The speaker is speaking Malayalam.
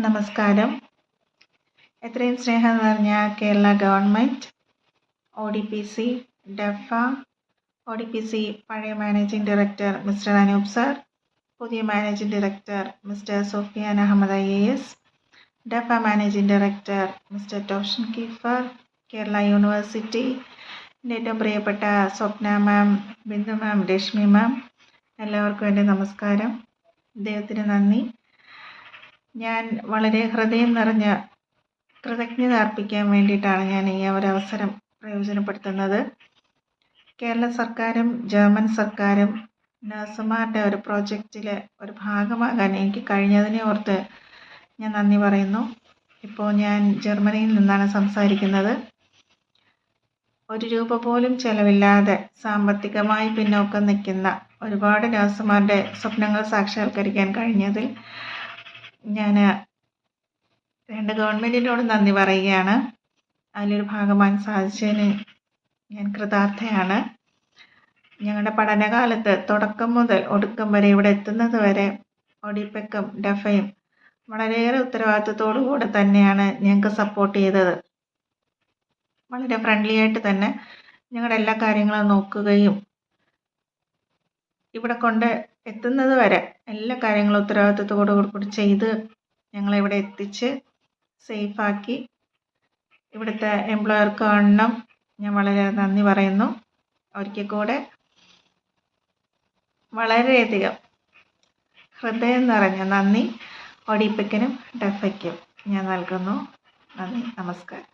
നമസ്കാരം. എത്രയും സ്നേഹം നിറഞ്ഞ കേരള ഗവൺമെൻറ്, ODPC, ഡെഫ, ODPC പഴയ managing director mister Anoop sir, പുതിയ managing director mister Sofiyan Ahammed IAS, ഡെഫ മാനേജിംഗ് ഡയറക്ടർ മിസ്റ്റർ ടോഷൻ കീഫർ, കേരള യൂണിവേഴ്സിറ്റി, എൻ്റെ ഏറ്റവും പ്രിയപ്പെട്ട സ്വപ്ന മാം, ബിന്ദു മാം, രശ്മി മാം, എല്ലാവർക്കും എൻ്റെ നമസ്കാരം. ദൈവത്തിന് നന്ദി. ഞാൻ വളരെ ഹൃദയം നിറഞ്ഞ കൃതജ്ഞത അർപ്പിക്കാൻ വേണ്ടിയിട്ടാണ് ഞാൻ ഈ ഒരു അവസരം പ്രയോജനപ്പെടുത്തുന്നത്. കേരള സർക്കാരും ജർമ്മൻ സർക്കാരും നഴ്സുമാരുടെ ഒരു പ്രോജക്റ്റിൽ ഒരു ഭാഗമാകാൻ എനിക്ക് കഴിഞ്ഞതിനെ ഓർത്ത് ഞാൻ നന്ദി പറയുന്നു. ഇപ്പോൾ ഞാൻ ജർമ്മനിയിൽ നിന്നാണ് സംസാരിക്കുന്നത്. ഒരു രൂപ പോലും ചെലവില്ലാതെ സാമ്പത്തികമായി പിന്നോക്കം നിൽക്കുന്ന ഒരുപാട് നഴ്സുമാരുടെ സ്വപ്നങ്ങൾ സാക്ഷാത്കരിക്കാൻ കഴിഞ്ഞതിൽ ഞാൻ ഗവൺമെൻറ്റിനോട് നന്ദി പറയുകയാണ്. അതിലൊരു ഭാഗമാകാൻ സാധിച്ചതിന് ഞാൻ കൃതാർത്ഥയാണ്. ഞങ്ങളുടെ പഠനകാലത്ത് തുടക്കം മുതൽ ഒടുക്കം വരെ ഇവിടെ എത്തുന്നത് വരെ ഒഡിപെക്കും ഡെഫയും വളരെയേറെ ഉത്തരവാദിത്വത്തോടു കൂടെ തന്നെയാണ് ഞങ്ങൾക്ക് സപ്പോർട്ട് ചെയ്തത്. വളരെ ഫ്രണ്ട്ലി ആയിട്ട് തന്നെ ഞങ്ങളുടെ എല്ലാ കാര്യങ്ങളും നോക്കുകയും ഇവിടെ കൊണ്ട് എത്തുന്നത് വരെ എല്ലാ കാര്യങ്ങളും ഉത്തരവാദിത്വത്തോടു കൂടി ചെയ്ത് ഞങ്ങളെ ഇവിടെ എത്തിച്ച് സേഫാക്കി. ഇവിടുത്തെ എംപ്ലോയർക്ക് കാണണം ഞാൻ വളരെ നന്ദി പറയുന്നു. ഒരിക്കൽ കൂടെ വളരെയധികം ഹൃദയം നിറഞ്ഞ നന്ദി ഒഡിപെക്കിനും ഡെഫയ്ക്കും ഞാൻ നൽകുന്നു. നന്ദി, നമസ്കാരം.